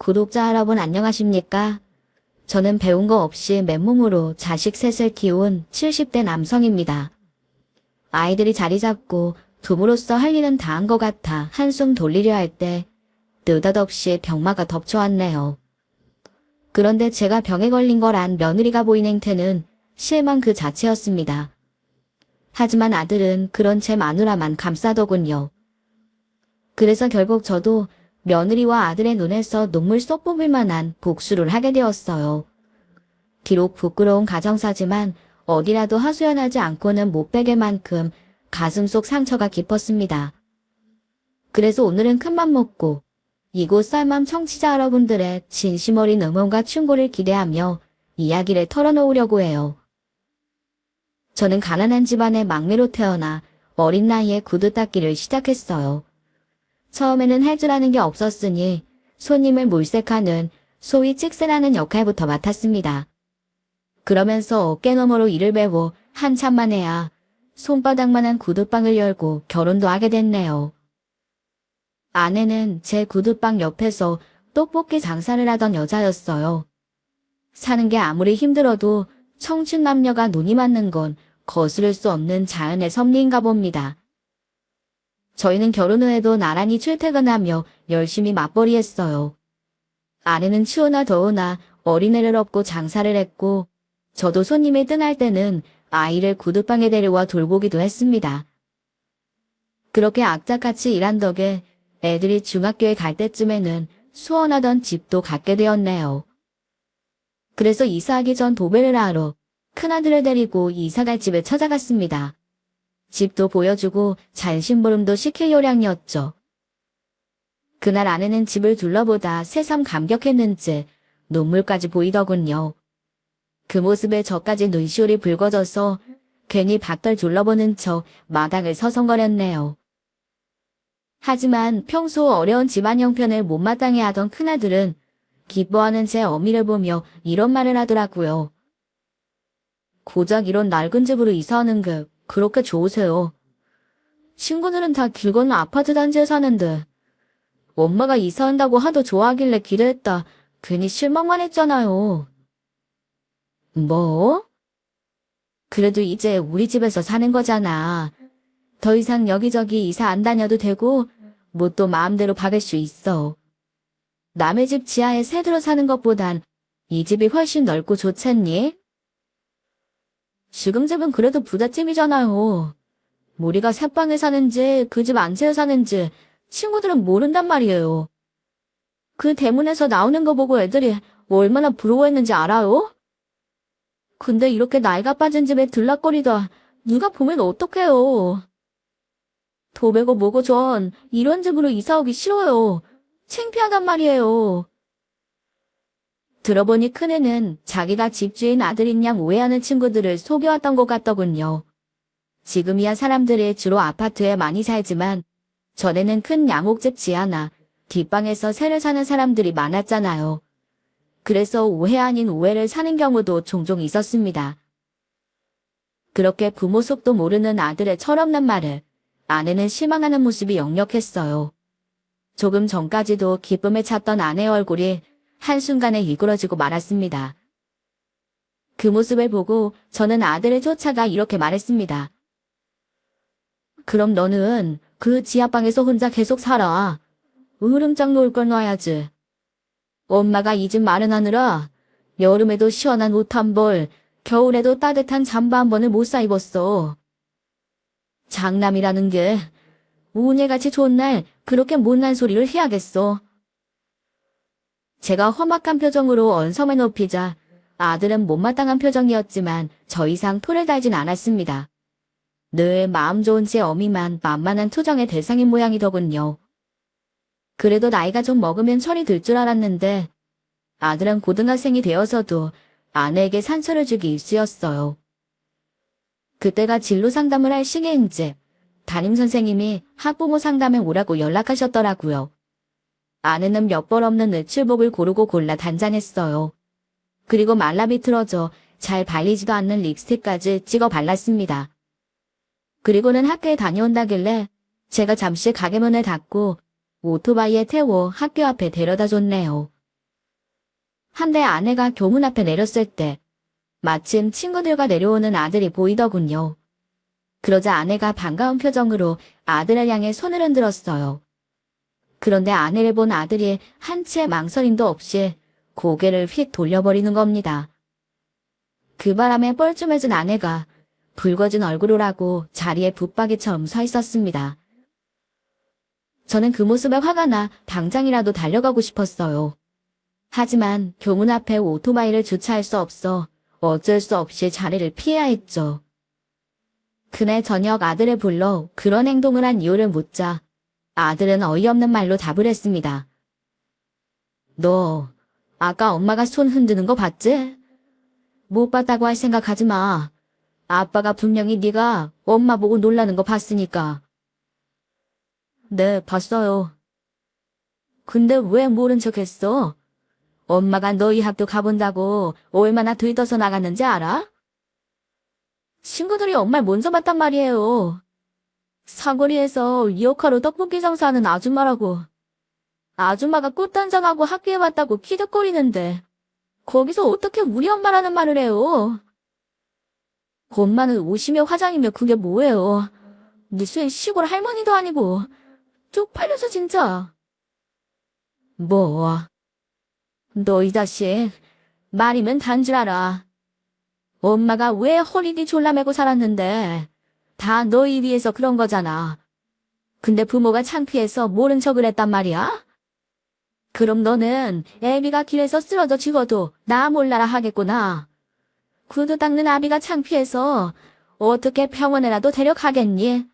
구독자 여러분 안녕하십니까? 저는 배운 거 없이 맨몸으로 자식 셋을 키운 70대 남성입니다. 아이들이 자리 잡고 부모로서 할 일은 다 한 것 같아 한숨 돌리려 할 때 느닷없이 병마가 덮쳐왔네요. 그런데 제가 병에 걸린 거란 며느리가 보인 행태는 실망 그 자체였습니다. 하지만 아들은 그런 제 마누라만 감싸더군요. 그래서 결국 저도 며느리와 아들의 눈에서 눈물 쏙 뽑을 만한 복수를 하게 되었어요. 비록 부끄러운 가정사지만 어디라도 하소연하지 않고는 못 베길 만큼 가슴속 상처가 깊었습니다. 그래서 오늘은 큰맘 먹고 이곳 쌀맘 청취자 여러분들의 진심 어린 응원과 충고를 기대하며 이야기를 털어놓으려고 해요. 저는 가난한 집안의 막내로 태어나 어린 나이에 구두 닦기를 시작했어요. 처음에는 할 줄 아는 게 없었으니 손님을 물색하는 소위 찍새라는 역할부터 맡았습니다. 그러면서 어깨너머로 일을 배워 한참 만에야 손바닥만한 구두방을 열고 결혼도 하게 됐네요. 아내는 제 구두방 옆에서 떡볶이 장사를 하던 여자였어요. 사는 게 아무리 힘들어도 청춘 남녀가 눈이 맞는 건 거스를 수 없는 자연의 섭리인가 봅니다. 저희는 결혼 후에도 나란히 출퇴근하며 열심히 맞벌이했어요. 아내는 추우나 더우나 어린애를 업고 장사를 했고 저도 손님이 뜸할 때는 아이를 구두방에 데려와 돌보기도 했습니다. 그렇게 악착같이 일한 덕에 애들이 중학교에 갈 때쯤에는 소원하던 집도 갖게 되었네요. 그래서 이사하기 전 도배를 하러 큰아들을 데리고 이사갈 집에 찾아갔습니다. 집도 보여주고 잔심부름도 시킬 요량이었죠. 그날 아내는 집을 둘러보다 새삼 감격했는지 눈물까지 보이더군요. 그 모습에 저까지 눈시울이 붉어져서 괜히 밖을 둘러보는 척 마당을 서성거렸네요. 하지만 평소 어려운 집안 형편을 못마땅해 하던 큰아들은 기뻐하는 제 어미를 보며 이런 말을 하더라고요. 고작 이런 낡은 집으로 이사하는 게 그렇게 좋으세요. 친구들은 다 길 건너 아파트 단지에 사는데 엄마가 이사한다고 하도 좋아하길래 기대했다. 괜히 실망만 했잖아요. 뭐? 그래도 이제 우리 집에서 사는 거잖아. 더 이상 여기저기 이사 안 다녀도 되고 뭐 또 마음대로 박을 수 있어. 남의 집 지하에 새들어 사는 것보단 이 집이 훨씬 넓고 좋잖니? 지금 집은 그래도 부잣집이잖아요. 우리가 새방에 사는지 그 집 안채에 사는지 친구들은 모른단 말이에요. 그 대문에서 나오는 거 보고 애들이 얼마나 부러워했는지 알아요? 근데 이렇게 나이가 빠진 집에 들락거리다 누가 보면 어떡해요. 도배고 뭐고 전 이런 집으로 이사 오기 싫어요. 창피하단 말이에요. 들어보니 큰애는 자기가 집주인 아들인 양 오해하는 친구들을 속여왔던 것 같더군요. 지금이야 사람들이 주로 아파트에 많이 살지만 전에는 큰 양옥집 지하나 뒷방에서 새를 사는 사람들이 많았잖아요. 그래서 오해 아닌 오해를 사는 경우도 종종 있었습니다. 그렇게 부모 속도 모르는 아들의 철없는 말을 아내는 실망하는 모습이 역력했어요. 조금 전까지도 기쁨에 찼던 아내의 얼굴이 한순간에 일그러지고 말았습니다. 그 모습을 보고 저는 아들을 쫓아가 이렇게 말했습니다. 그럼 너는 그 지하방에서 혼자 계속 살아. 으름장 놓을 걸 놔야지. 엄마가 이 집 마련하느라 여름에도 시원한 옷 한 벌, 겨울에도 따뜻한 잠바 한 번을 못 사 입었어. 장남이라는 게 운해같이 좋은 날 그렇게 못난 소리를 해야겠어. 제가 험악한 표정으로 언성을 높이자 아들은 못마땅한 표정이었지만 더 이상 토를 달진 않았습니다. 늘 마음 좋은 제 어미만 만만한 투정의 대상인 모양이더군요. 그래도 나이가 좀 먹으면 철이 들 줄 알았는데 아들은 고등학생이 되어서도 아내에게 상처를 주기 일쑤였어요. 그때가 진로 상담을 할 시기인지 담임선생님이 학부모 상담에 오라고 연락하셨더라고요. 아내는 몇 벌 없는 외출복을 고르고 골라 단장했어요. 그리고 말라 비틀어져 잘 발리지도 않는 립스틱까지 찍어 발랐습니다. 그리고는 학교에 다녀온다길래 제가 잠시 가게 문을 닫고 오토바이에 태워 학교 앞에 데려다 줬네요. 한데 아내가 교문 앞에 내렸을 때 마침 친구들과 내려오는 아들이 보이더군요. 그러자 아내가 반가운 표정으로 아들을 향해 손을 흔들었어요. 그런데 아내를 본 아들이 한치의 망설임도 없이 고개를 휙 돌려버리는 겁니다. 그 바람에 뻘쭘해진 아내가 붉어진 얼굴을 하고 자리에 붙박이처럼 서 있었습니다. 저는 그 모습에 화가 나 당장이라도 달려가고 싶었어요. 하지만 교문 앞에 오토바이를 주차할 수 없어 어쩔 수 없이 자리를 피해야 했죠. 그날 저녁 아들을 불러 그런 행동을 한 이유를 묻자 아들은 어이없는 말로 답을 했습니다. 너 아까 엄마가 손 흔드는 거 봤지? 못 봤다고 할 생각하지 마. 아빠가 분명히 네가 엄마 보고 놀라는 거 봤으니까. 네, 봤어요. 근데 왜 모른 척 했어? 엄마가 너희 학교 가본다고 얼마나 들떠서 나갔는지 알아? 친구들이 엄마를 먼저 봤단 말이에요. 사거리에서 리어카로 떡볶이 장사하는 아줌마라고. 아줌마가 꽃단장하고 학교에 왔다고 키득거리는데 거기서 어떻게 우리 엄마라는 말을 해요? 엄마는 옷이며 화장이며 그게 뭐예요? 무슨 시골 할머니도 아니고 쪽팔려서 진짜. 뭐? 너 이 자식 말이면 단줄 알아. 엄마가 왜 허리띠 졸라매고 살았는데 다 너희 위해서 그런 거잖아. 근데 부모가 창피해서 모른 척을 했단 말이야? 그럼 너는 애비가 길에서 쓰러져 죽어도 나 몰라라 하겠구나. 구두 닦는 아비가 창피해서 어떻게 병원에라도 데려가겠니?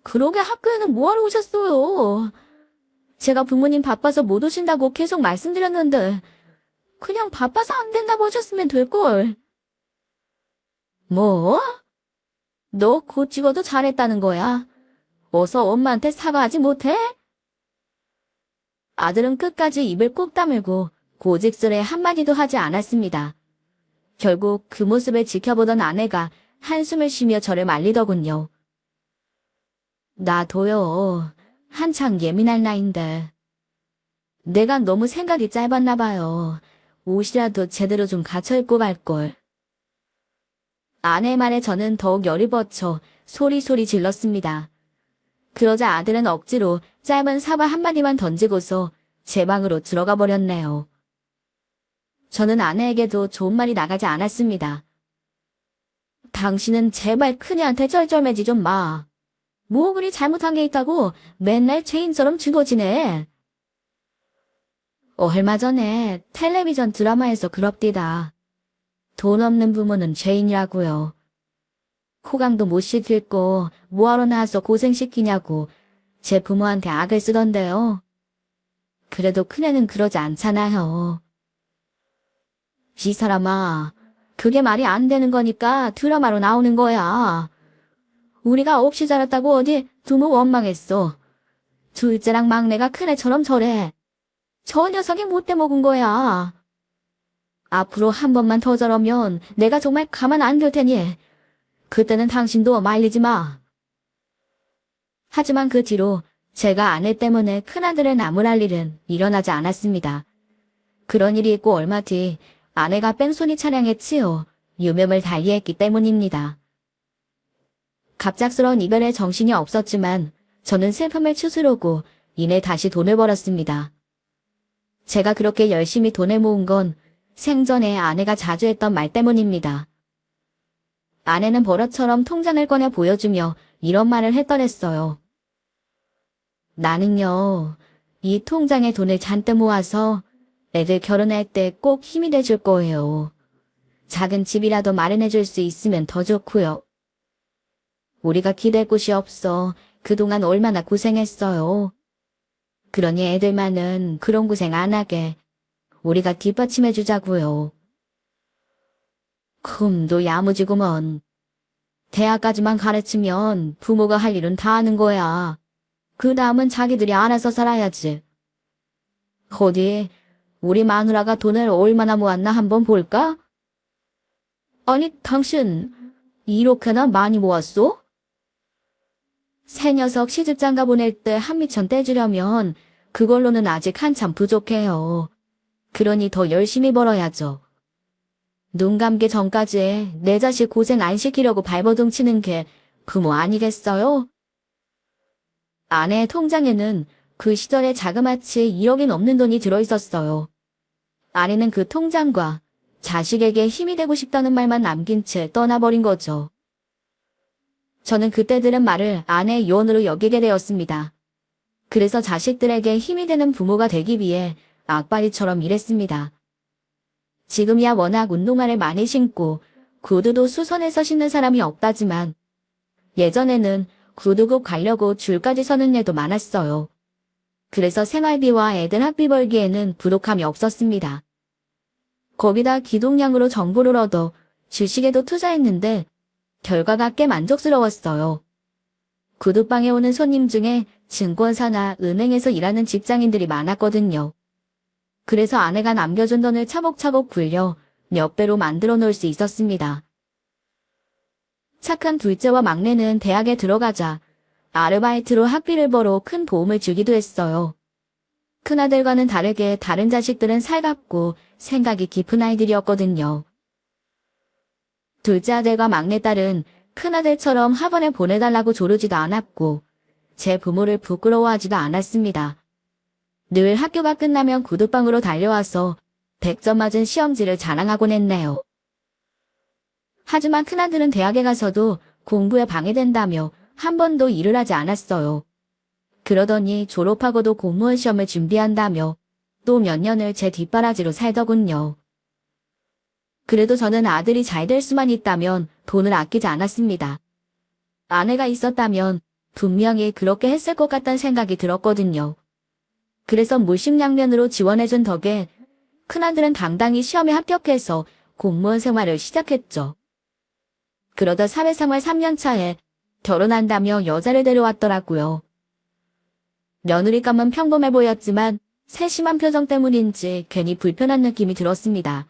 그러게 학교에는 뭐하러 오셨어요? 제가 부모님 바빠서 못 오신다고 계속 말씀드렸는데 그냥 바빠서 안 된다고 하셨으면 될걸. 뭐? 너 곧 찍어도 잘했다는 거야. 어서 엄마한테 사과하지 못해? 아들은 끝까지 입을 꼭 다물고 고집스레 한마디도 하지 않았습니다. 결국 그 모습을 지켜보던 아내가 한숨을 쉬며 저를 말리더군요. 나도요. 한창 예민할 나이인데. 내가 너무 생각이 짧았나 봐요. 옷이라도 제대로 좀 갖춰 입고 갈걸. 아내의 말에 저는 더욱 열이 받쳐 소리소리 질렀습니다. 그러자 아들은 억지로 짧은 사과 한마디만 던지고서 제 방으로 들어가 버렸네요. 저는 아내에게도 좋은 말이 나가지 않았습니다. 당신은 제발 큰애한테 쩔쩔매지 좀 마. 뭐 그리 잘못한 게 있다고 맨날 죄인처럼 죽어지네. 얼마 전에 텔레비전 드라마에서 그럽디다. 돈 없는 부모는 죄인이라고요. 호강도 못 시키고 뭐하러 나와서 고생시키냐고 제 부모한테 악을 쓰던데요. 그래도 큰애는 그러지 않잖아요. 이 사람아, 그게 말이 안 되는 거니까 드라마로 나오는 거야. 우리가 없이 자랐다고 어디 부모 원망했어. 둘째랑 막내가 큰애처럼 저래. 저 녀석이 못돼 먹은 거야. 앞으로 한 번만 더 저러면 내가 정말 가만 안 둘 테니 그때는 당신도 말리지 마. 하지만 그 뒤로 제가 아내 때문에 큰아들을 나무랄 일은 일어나지 않았습니다. 그런 일이 있고 얼마 뒤 아내가 뺑소니 차량에 치여 유명을 달리했기 때문입니다. 갑작스러운 이별에 정신이 없었지만 저는 슬픔을 추스르고 이내 다시 돈을 벌었습니다. 제가 그렇게 열심히 돈을 모은 건 생전에 아내가 자주 했던 말 때문입니다. 아내는 버릇처럼 통장을 꺼내 보여주며 이런 말을 했더랬어요. 나는요, 이 통장에 돈을 잔뜩 모아서 애들 결혼할 때 꼭 힘이 돼줄 거예요. 작은 집이라도 마련해줄 수 있으면 더 좋고요. 우리가 기댈 곳이 없어 그동안 얼마나 고생했어요. 그러니 애들만은 그런 고생 안 하게 우리가 뒷받침해주자고요. 흠도 야무지구먼. 대학까지만 가르치면 부모가 할 일은 다 하는 거야. 그 다음은 자기들이 알아서 살아야지. 어디 우리 마누라가 돈을 얼마나 모았나 한번 볼까? 아니 당신 이렇게나 많이 모았소? 새 녀석 시집장가 보낼 때 1미천 떼주려면 그걸로는 아직 한참 부족해요. 그러니 더 열심히 벌어야죠. 눈 감기 전까지 내 자식 고생 안 시키려고 발버둥 치는 게 부모 아니겠어요? 아내의 통장에는 그 시절에 자그마치 1억이 넘는 돈이 들어있었어요. 아내는 그 통장과 자식에게 힘이 되고 싶다는 말만 남긴 채 떠나버린 거죠. 저는 그때 들은 말을 아내의 유언으로 여기게 되었습니다. 그래서 자식들에게 힘이 되는 부모가 되기 위해 악바리처럼 일했습니다. 지금이야 워낙 운동화를 많이 신고 구두도 수선해서 신는 사람이 없다지만 예전에는 구두국 가려고 줄까지 서는 애도 많았어요. 그래서 생활비와 애들 학비 벌기에는 부족함이 없었습니다. 거기다 기동량으로 정보를 얻어 주식에도 투자했는데 결과가 꽤 만족스러웠어요. 구두방에 오는 손님 중에 증권사나 은행에서 일하는 직장인들이 많았거든요. 그래서 아내가 남겨준 돈을 차곡차곡 굴려 몇 배로 만들어 놓을 수 있었습니다. 착한 둘째와 막내는 대학에 들어가자 아르바이트로 학비를 벌어 큰 도움을 주기도 했어요. 큰아들과는 다르게 다른 자식들은 살갑고 생각이 깊은 아이들이었거든요. 둘째 아들과 막내딸은 큰아들처럼 학원에 보내달라고 조르지도 않았고 제 부모를 부끄러워하지도 않았습니다. 늘 학교가 끝나면 구두방으로 달려와서 100점 맞은 시험지를 자랑하곤 했네요. 하지만 큰아들은 대학에 가서도 공부에 방해된다며 한 번도 일을 하지 않았어요. 그러더니 졸업하고도 공무원 시험을 준비한다며 또 몇 년을 제 뒷바라지로 살더군요. 그래도 저는 아들이 잘 될 수만 있다면 돈을 아끼지 않았습니다. 아내가 있었다면 분명히 그렇게 했을 것 같다는 생각이 들었거든요. 그래서 물심양면으로 지원해준 덕에 큰아들은 당당히 시험에 합격해서 공무원 생활을 시작했죠. 그러다 사회생활 3년 차에 결혼한다며 여자를 데려왔더라고요. 며느리감은 평범해 보였지만 세심한 표정 때문인지 괜히 불편한 느낌이 들었습니다.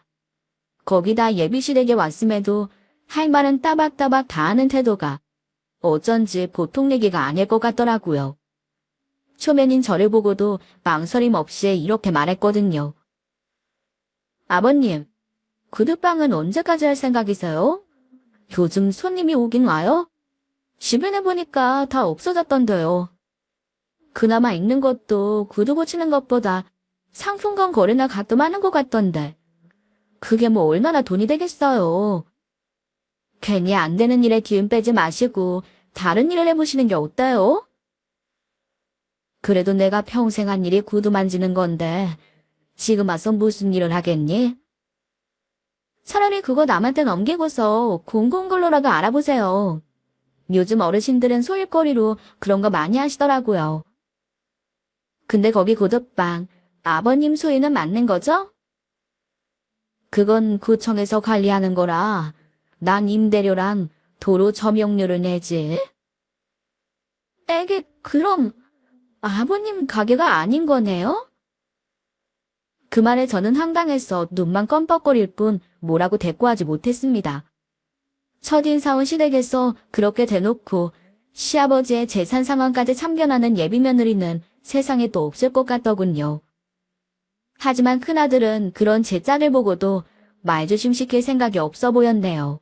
거기다 예비시댁에 왔음에도 할 말은 따박따박 다 하는 태도가 어쩐지 보통 얘기가 아닐 것 같더라고요. 초면인 저를 보고도 망설임 없이 이렇게 말했거든요. 아버님, 구두방은 언제까지 할 생각이세요? 요즘 손님이 오긴 와요? 주변에 보니까 다 없어졌던데요. 그나마 읽는 것도 구두 고치는 것보다 상품권 거래나 가끔 하는 것 같던데. 그게 뭐 얼마나 돈이 되겠어요. 괜히 안 되는 일에 기운 빼지 마시고 다른 일을 해보시는 게 어때요? 그래도 내가 평생 한 일이 구두 만지는 건데 지금 와서 무슨 일을 하겠니? 차라리 그거 남한테 넘기고서 공공근로라도 알아보세요. 요즘 어르신들은 소일거리로 그런 거 많이 하시더라고요. 근데 거기 구두방 아버님 소유는 맞는 거죠? 그건 구청에서 관리하는 거라 난 임대료랑 도로 점용료를 내지. 에게 그럼 아버님 가게가 아닌 거네요? 그 말에 저는 황당해서 눈만 껌뻑거릴 뿐 뭐라고 대꾸하지 못했습니다. 첫인사원 시댁에서 그렇게 대놓고 시아버지의 재산 상황까지 참견하는 예비며느리는 세상에 또 없을 것 같더군요. 하지만 큰아들은 그런 제 짝을 보고도 말조심시킬 생각이 없어 보였네요.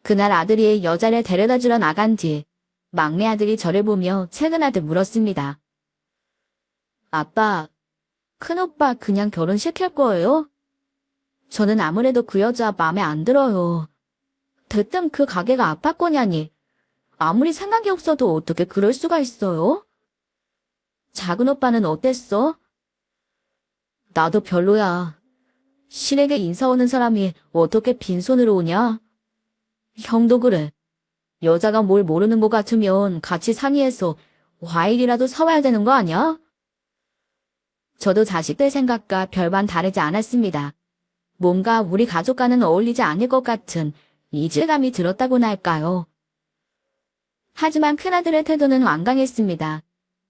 그날 아들이 여자를 데려다주러 나간 뒤 막내 아들이 저를 보며 최근하듯 물었습니다. 아빠, 큰오빠 그냥 결혼시킬 거예요? 저는 아무래도 그 여자 마음에 안 들어요. 대뜸 그 가게가 아빠 거냐니. 아무리 생각이 없어도 어떻게 그럴 수가 있어요? 작은 오빠는 어땠어? 나도 별로야. 시댁에 인사 오는 사람이 어떻게 빈손으로 오냐? 형도 그래. 여자가 뭘 모르는 것 같으면 같이 상의해서 과일이라도 사와야 되는 거 아니야? 저도 자식들 생각과 별반 다르지 않았습니다. 뭔가 우리 가족과는 어울리지 않을 것 같은 이질감이 들었다고나 할까요? 하지만 큰아들의 태도는 완강했습니다.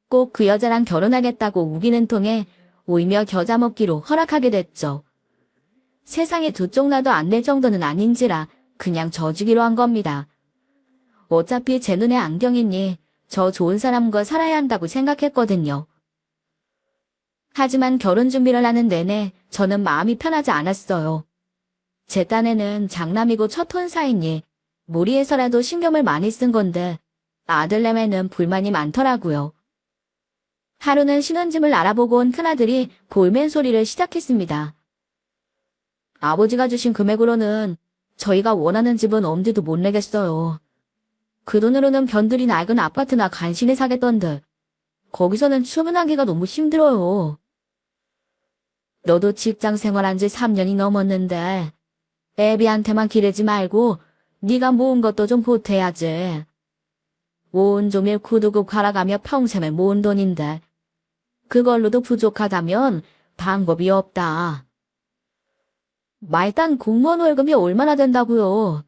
꼭 그 여자랑 결혼하겠다고 우기는 통에 오이며 겨자 먹기로 허락하게 됐죠. 세상에 두 쪽 나도 안 될 정도는 아닌지라 그냥 져주기로 한 겁니다. 어차피 제 눈에 안경이니 저 좋은 사람과 살아야 한다고 생각했거든요. 하지만 결혼 준비를 하는 내내 저는 마음이 편하지 않았어요. 제 딴에는 장남이고 첫 혼사이니 무리해서라도 신경을 많이 쓴 건데 아들내미는 불만이 많더라고요. 하루는 신혼집을 알아보고 온 큰아들이 볼멘 소리를 시작했습니다. 아버지가 주신 금액으로는 저희가 원하는 집은 엄두도 못 내겠어요. 그 돈으로는 변들이 낡은 아파트나 간신히 사겠던데 거기서는 출근하기가 너무 힘들어요. 너도 직장 생활한 지 3년이 넘었는데 애비한테만 기르지 말고 네가 모은 것도 좀 보태야지. 온종일 구두굽 갈아가며 평생을 모은 돈인데 그걸로도 부족하다면 방법이 없다. 말단 공무원 월급이 얼마나 된다고요?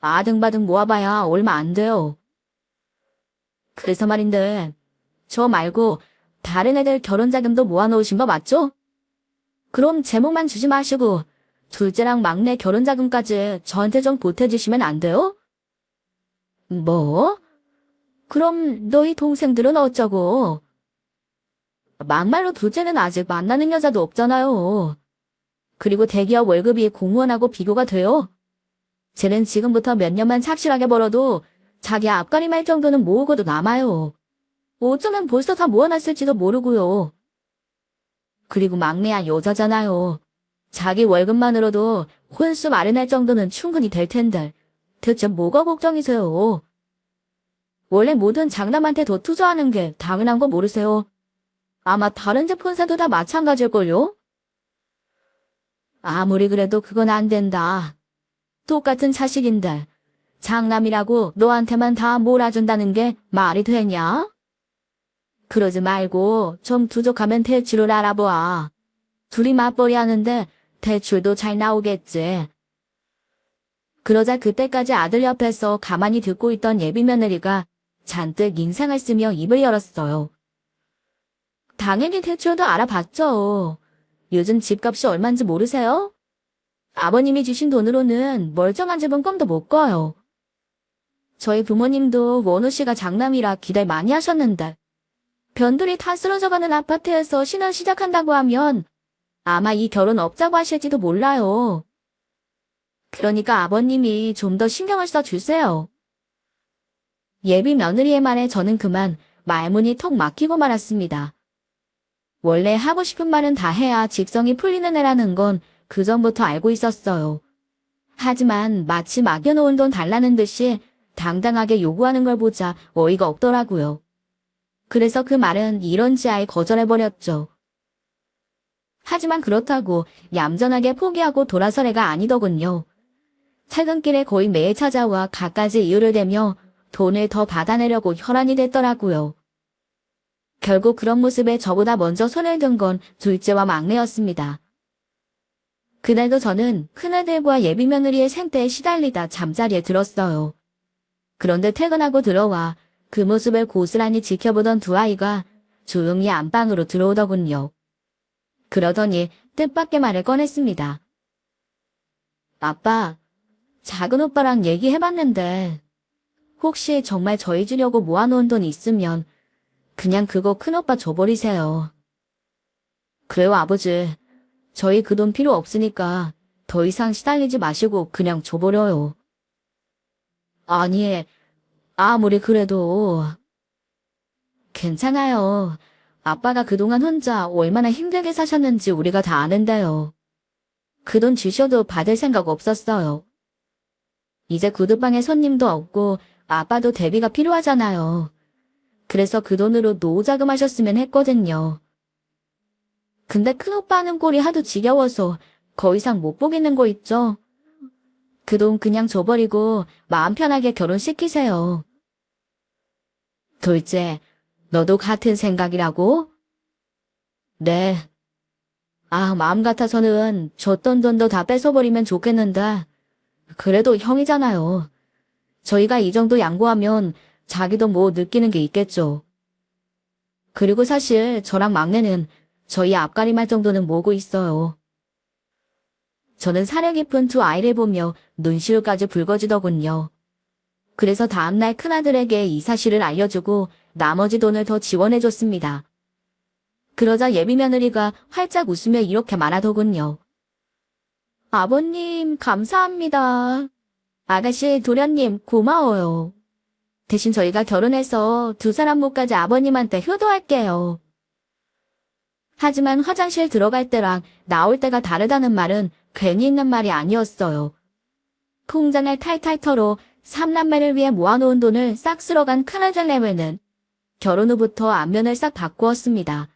아등바등 모아봐야 얼마 안 돼요. 그래서 말인데 저 말고 다른 애들 결혼 자금도 모아놓으신 거 맞죠? 그럼 제목만 주지 마시고 둘째랑 막내 결혼 자금까지 저한테 좀 보태주시면 안 돼요? 뭐? 그럼 너희 동생들은 어쩌고? 막말로 둘째는 아직 만나는 여자도 없잖아요. 그리고 대기업 월급이 공무원하고 비교가 돼요? 쟤는 지금부터 몇 년만 착실하게 벌어도 자기 앞가림할 정도는 모으고도 남아요. 어쩌면 벌써 다 모아놨을지도 모르고요. 그리고 막내야 여자잖아요. 자기 월급만으로도 혼수 마련할 정도는 충분히 될 텐데 대체 뭐가 걱정이세요? 원래 모든 장남한테 더 투자하는 게 당연한 거 모르세요? 아마 다른 집 혼사도 다 마찬가지일걸요? 아무리 그래도 그건 안 된다. 똑같은 자식인데 장남이라고 너한테만 다 몰아준다는 게 말이 되냐? 그러지 말고 좀 부족하면 대출을 알아보아. 둘이 맞벌이 하는데 대출도 잘 나오겠지. 그러자 그때까지 아들 옆에서 가만히 듣고 있던 예비 며느리가 잔뜩 인상을 쓰며 입을 열었어요. 당연히 대출도 알아봤죠. 요즘 집값이 얼마인지 모르세요? 아버님이 주신 돈으로는 멀쩡한 집은 꿈도 못 꿔요. 저희 부모님도 원우 씨가 장남이라 기대 많이 하셨는데 변두리 다 쓰러져가는 아파트에서 신혼 시작한다고 하면 아마 이 결혼 없자고 하실지도 몰라요. 그러니까 아버님이 좀 더 신경을 써주세요. 예비 며느리의 말에 저는 그만 말문이 턱 막히고 말았습니다. 원래 하고 싶은 말은 다 해야 직성이 풀리는 애라는 건 그전부터 알고 있었어요. 하지만 마치 맡겨놓은 돈 달라는 듯이 당당하게 요구하는 걸 보자 어이가 없더라고요. 그래서 그 말은 이런지아에 거절해버렸죠. 하지만 그렇다고 얌전하게 포기하고 돌아설 애가 아니더군요. 퇴근길에 거의 매일 찾아와 갖가지 이유를 대며 돈을 더 받아내려고 혈안이 됐더라고요. 결국 그런 모습에 저보다 먼저 손을 든 건 둘째와 막내였습니다. 그날도 저는 큰아들과 예비 며느리의 생태에 시달리다 잠자리에 들었어요. 그런데 퇴근하고 들어와 그 모습을 고스란히 지켜보던 두 아이가 조용히 안방으로 들어오더군요. 그러더니 뜻밖의 말을 꺼냈습니다. 아빠, 작은 오빠랑 얘기해봤는데 혹시 정말 저희 주려고 모아놓은 돈 있으면 그냥 그거 큰오빠 줘버리세요. 그래요 아버지. 저희 그 돈 필요 없으니까 더 이상 시달리지 마시고 그냥 줘버려요. 아니, 아무리 그래도. 괜찮아요. 아빠가 그동안 혼자 얼마나 힘들게 사셨는지 우리가 다 아는데요. 그 돈 주셔도 받을 생각 없었어요. 이제 구두방에 손님도 없고 아빠도 대비가 필요하잖아요. 그래서 그 돈으로 노후자금 하셨으면 했거든요. 근데 큰오빠 하는 꼴이 하도 지겨워서 더 이상 못 보겠는 거 있죠? 그 돈 그냥 줘버리고 마음 편하게 결혼시키세요. 둘째, 너도 같은 생각이라고? 네. 아, 마음 같아서는 줬던 돈도 다 뺏어버리면 좋겠는데 그래도 형이잖아요. 저희가 이 정도 양보하면 자기도 뭐 느끼는 게 있겠죠. 그리고 사실 저랑 막내는 저희 앞가림할 정도는 모으고 있어요. 저는 사려 깊은 두 아이를 보며 눈시울까지 붉어지더군요. 그래서 다음날 큰아들에게 이 사실을 알려주고 나머지 돈을 더 지원해줬습니다. 그러자 예비 며느리가 활짝 웃으며 이렇게 말하더군요. 아버님, 감사합니다. 아가씨, 도련님, 고마워요. 대신 저희가 결혼해서 두 사람 목까지 아버님한테 효도할게요. 하지만 화장실 들어갈 때랑 나올 때가 다르다는 말은 괜히 있는 말이 아니었어요. 통장을 탈탈 털어 삼남매를 위해 모아놓은 돈을 싹 쓸어간 큰아들 내외는 결혼 후부터 안면을 싹 바꾸었습니다.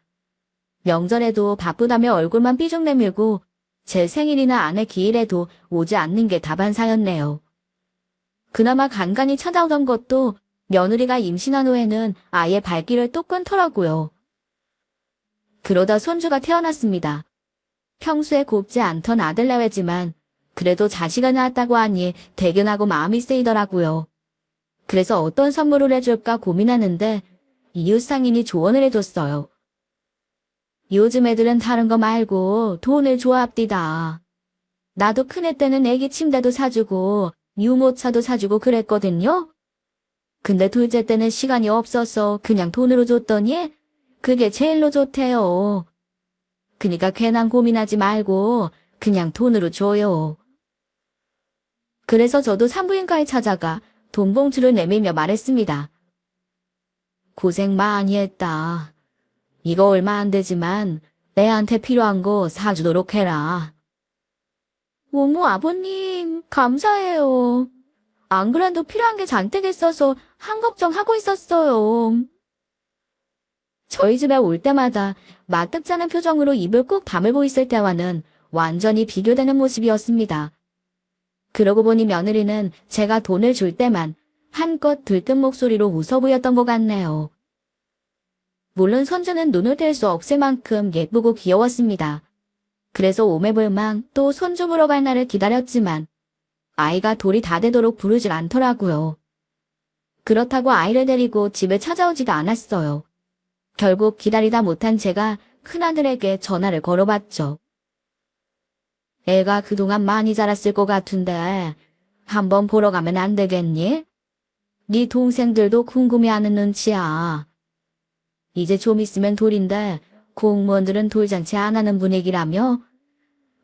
명절에도 바쁘다며 얼굴만 삐죽 내밀고 제 생일이나 아내 기일에도 오지 않는 게 다반사였네요. 그나마 간간히 찾아오던 것도 며느리가 임신한 후에는 아예 발길을 또 끊더라고요. 그러다 손주가 태어났습니다. 평소에 곱지 않던 아들 내외지만 그래도 자식을 낳았다고 하니 대견하고 마음이 쓰이더라고요. 그래서 어떤 선물을 해줄까 고민하는데 이웃 상인이 조언을 해줬어요. 요즘 애들은 다른 거 말고 돈을 좋아합디다. 나도 큰애 때는 애기 침대도 사주고 유모차도 사주고 그랬거든요. 근데 둘째 때는 시간이 없어서 그냥 돈으로 줬더니 그게 제일로 좋대요. 그니까 괜한 고민하지 말고 그냥 돈으로 줘요. 그래서 저도 산부인과에 찾아가 돈 봉투를 내밀며 말했습니다. 고생 많이 했다. 이거 얼마 안 되지만 애한테 필요한 거 사주도록 해라. 어머 아버님 감사해요. 안 그래도 필요한 게 잔뜩 있어서 한 걱정하고 있었어요. 저희 집에 올 때마다 마뜩잖은 표정으로 입을 꾹 다물고 있을 때와는 완전히 비교되는 모습이었습니다. 그러고 보니 며느리는 제가 돈을 줄 때만 한껏 들뜬 목소리로 웃어 보였던 것 같네요. 물론 손주는 눈을 뗄 수 없을 만큼 예쁘고 귀여웠습니다. 그래서 오매불망 또 손주 보러 갈 날을 기다렸지만 아이가 돌이 다 되도록 부르질 않더라고요. 그렇다고 아이를 데리고 집에 찾아오지도 않았어요. 결국 기다리다 못한 제가 큰아들에게 전화를 걸어봤죠. 애가 그동안 많이 자랐을 것 같은데 한번 보러 가면 안 되겠니? 네 동생들도 궁금해하는 눈치야. 이제 좀 있으면 돌인데 공무원들은 돌잔치 안 하는 분위기라며?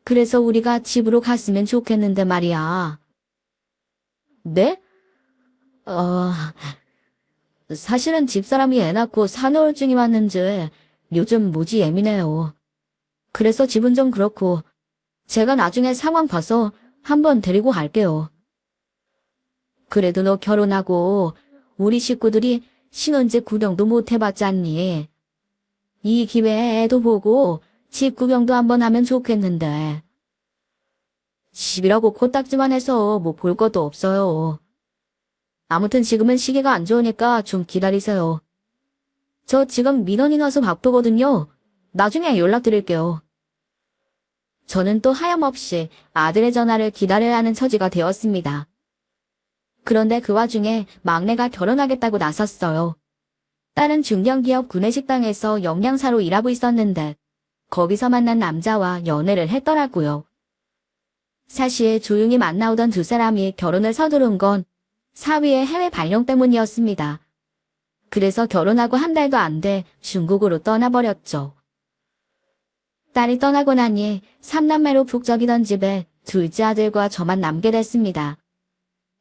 그래서 우리가 집으로 갔으면 좋겠는데 말이야. 네? 사실은 집사람이 애 낳고 산후우울증이 왔는지 요즘 무지 예민해요. 그래서 집은 좀 그렇고 제가 나중에 상황 봐서 한번 데리고 갈게요. 그래도 너 결혼하고 우리 식구들이 신혼집 구경도 못 해봤잖니. 이 기회에 애도 보고 집 구경도 한번 하면 좋겠는데. 집이라고 코딱지만 해서 뭐 볼 것도 없어요. 아무튼 지금은 시기가 안 좋으니까 좀 기다리세요. 저 지금 민원이 나서 바쁘거든요. 나중에 연락드릴게요. 저는 또 하염없이 아들의 전화를 기다려야 하는 처지가 되었습니다. 그런데 그 와중에 막내가 결혼하겠다고 나섰어요. 딸은 중견기업 구내식당에서 영양사로 일하고 있었는데 거기서 만난 남자와 연애를 했더라고요. 사실 조용히 만나오던 두 사람이 결혼을 서두른 건 사위의 해외 발령 때문이었습니다. 그래서 결혼하고 한 달도 안 돼 중국으로 떠나버렸죠. 딸이 떠나고 나니 삼남매로 북적이던 집에 둘째 아들과 저만 남게 됐습니다.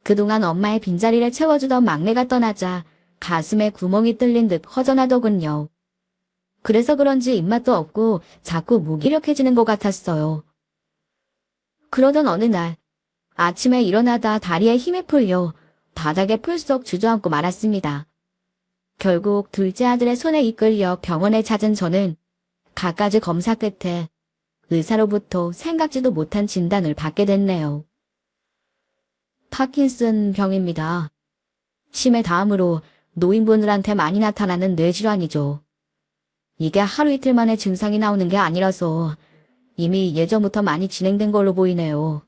그동안 엄마의 빈자리를 채워주던 막내가 떠나자 가슴에 구멍이 뚫린 듯 허전하더군요. 그래서 그런지 입맛도 없고 자꾸 무기력해지는 것 같았어요. 그러던 어느 날 아침에 일어나다 다리에 힘이 풀려 바닥에 풀썩 주저앉고 말았습니다. 결국 둘째 아들의 손에 이끌려 병원에 찾은 저는 갖가지 검사 끝에 의사로부터 생각지도 못한 진단을 받게 됐네요. 파킨슨 병입니다. 치매 다음으로 노인분들한테 많이 나타나는 뇌질환이죠. 이게 하루 이틀 만에 증상이 나오는 게 아니라서 이미 예전부터 많이 진행된 걸로 보이네요.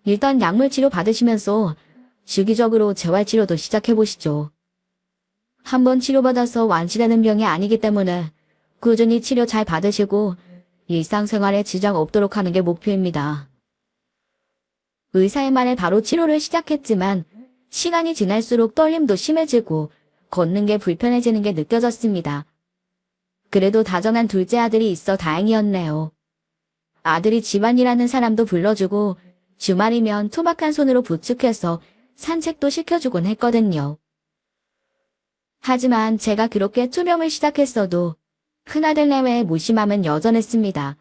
일단 약물 치료 받으시면서 주기적으로 재활치료도 시작해보시죠. 한번 치료받아서 완치되는 병이 아니기 때문에 꾸준히 치료 잘 받으시고 일상생활에 지장 없도록 하는 게 목표입니다. 의사의 말에 바로 치료를 시작했지만 시간이 지날수록 떨림도 심해지고 걷는 게 불편해지는 게 느껴졌습니다. 그래도 다정한 둘째 아들이 있어 다행이었네요. 아들이 집안일하는 사람도 불러주고 주말이면 투박한 손으로 부축해서 산책도 시켜주곤 했거든요. 하지만 제가 그렇게 투명을 시작했어도 큰아들 내외의 무심함은 여전했습니다.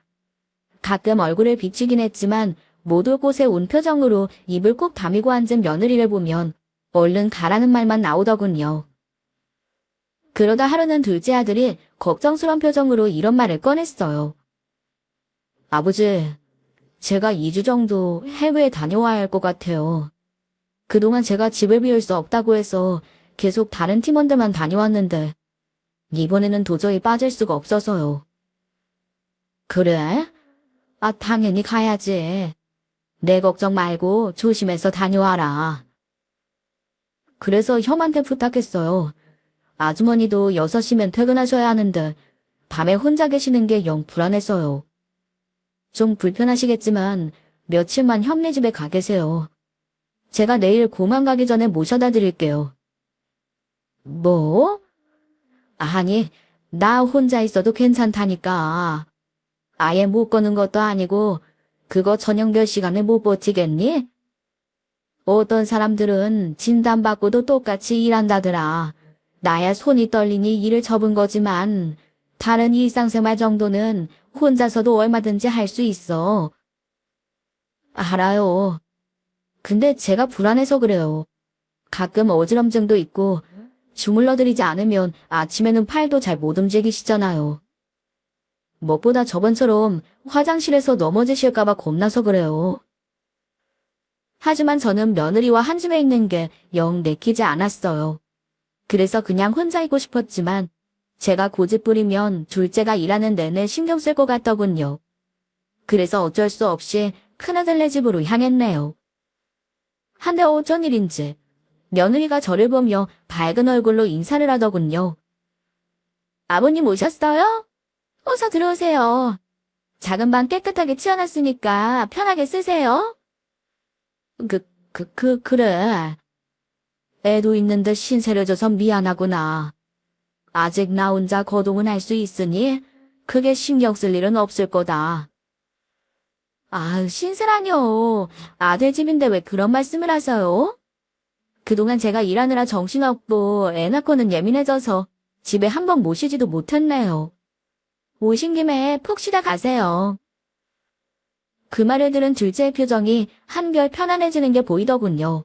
가끔 얼굴을 비추긴 했지만 못 올 곳에 온 표정으로 입을 꼭 다물고 앉은 며느리를 보면 얼른 가라는 말만 나오더군요. 그러다 하루는 둘째 아들이 걱정스러운 표정으로 이런 말을 꺼냈어요. 아버지, 제가 2주 정도 해외에 다녀와야 할 것 같아요. 그동안 제가 집을 비울 수 없다고 해서 계속 다른 팀원들만 다녀왔는데 이번에는 도저히 빠질 수가 없어서요. 그래? 아, 당연히 가야지. 내 걱정 말고 조심해서 다녀와라. 그래서 형한테 부탁했어요. 아주머니도 6시면 퇴근하셔야 하는데 밤에 혼자 계시는 게 영 불안해서요. 좀 불편하시겠지만 며칠만 형네 집에 가 계세요. 제가 내일 공항 가기 전에 모셔다 드릴게요. 뭐? 아니, 나 혼자 있어도 괜찮다니까. 아예 못 거는 것도 아니고 그거 저녁별 시간에 못 버티겠니? 어떤 사람들은 진단받고도 똑같이 일한다더라. 나야 손이 떨리니 일을 접은 거지만 다른 일상생활 정도는 혼자서도 얼마든지 할 수 있어. 알아요. 근데 제가 불안해서 그래요. 가끔 어지럼증도 있고 주물러드리지 않으면 아침에는 팔도 잘 못 움직이시잖아요. 무엇보다 저번처럼 화장실에서 넘어지실까봐 겁나서 그래요. 하지만 저는 며느리와 한 집에 있는 게 영 내키지 않았어요. 그래서 그냥 혼자 있고 싶었지만 제가 고집 부리면 둘째가 일하는 내내 신경 쓸 것 같더군요. 그래서 어쩔 수 없이 큰아들네 집으로 향했네요. 한데 어쩐 일인지 며느리가 저를 보며 밝은 얼굴로 인사를 하더군요. 아버님 오셨어요? 어서 들어오세요. 작은 방 깨끗하게 치워놨으니까 편하게 쓰세요. 그래. 애도 있는데 신세를 져서 미안하구나. 아직 나 혼자 거동은 할 수 있으니 크게 신경 쓸 일은 없을 거다. 아, 신세라뇨. 아들 집인데 왜 그런 말씀을 하세요? 그동안 제가 일하느라 정신없고 애 낳고는 예민해져서 집에 한 번 모시지도 못했네요. 오신 김에 푹 쉬다 가세요. 그 말을 들은 둘째의 표정이 한결 편안해지는 게 보이더군요.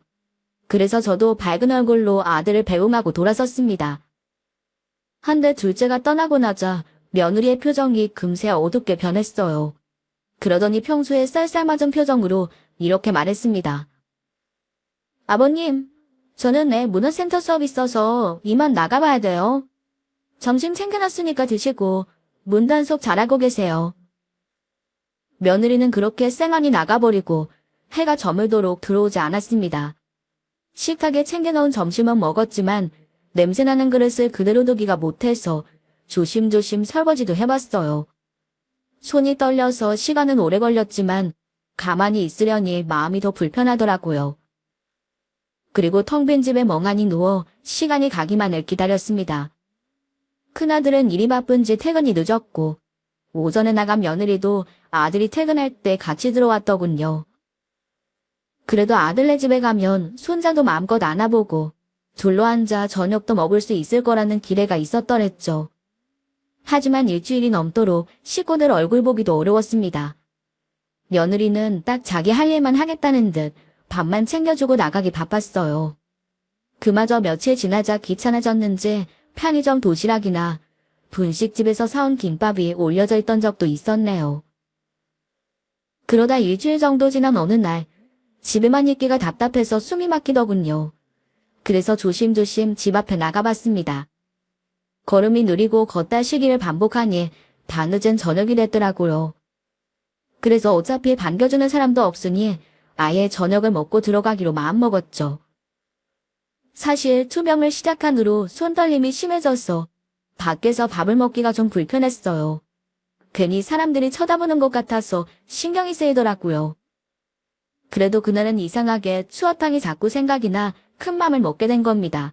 그래서 저도 밝은 얼굴로 아들을 배웅하고 돌아섰습니다. 한데 둘째가 떠나고 나자 며느리의 표정이 금세 어둡게 변했어요. 그러더니 평소에 쌀쌀맞은 표정으로 이렇게 말했습니다. 아버님, 저는 애 문화센터 수업 있어서 이만 나가봐야 돼요. 점심 챙겨놨으니까 드시고 문 단속 잘하고 계세요. 며느리는 그렇게 쌩안이 나가버리고 해가 저물도록 들어오지 않았습니다. 식탁에 챙겨놓은 점심은 먹었지만 냄새나는 그릇을 그대로 두기가 못해서 조심조심 설거지도 해봤어요. 손이 떨려서 시간은 오래 걸렸지만 가만히 있으려니 마음이 더 불편하더라고요. 그리고 텅 빈 집에 멍하니 누워 시간이 가기만을 기다렸습니다. 큰아들은 일이 바쁜지 퇴근이 늦었고 오전에 나간 며느리도 아들이 퇴근할 때 같이 들어왔더군요. 그래도 아들네 집에 가면 손자도 마음껏 안아보고 둘러앉아 저녁도 먹을 수 있을 거라는 기대가 있었더랬죠. 하지만 일주일이 넘도록 식구들 얼굴 보기도 어려웠습니다. 며느리는 딱 자기 할 일만 하겠다는 듯 밥만 챙겨주고 나가기 바빴어요. 그마저 며칠 지나자 귀찮아졌는지 편의점 도시락이나 분식집에서 사온 김밥이 올려져 있던 적도 있었네요. 그러다 일주일 정도 지난 어느 날 집에만 있기가 답답해서 숨이 막히더군요. 그래서 조심조심 집 앞에 나가봤습니다. 걸음이 느리고 걷다 쉬기를 반복하니 다 늦은 저녁이 됐더라고요. 그래서 어차피 반겨주는 사람도 없으니 아예 저녁을 먹고 들어가기로 마음먹었죠. 사실 투병을 시작한 후로 손떨림이 심해져서 밖에서 밥을 먹기가 좀 불편했어요. 괜히 사람들이 쳐다보는 것 같아서 신경이 쓰이더라고요. 그래도 그날은 이상하게 추어탕이 자꾸 생각이 나 큰 맘을 먹게 된 겁니다.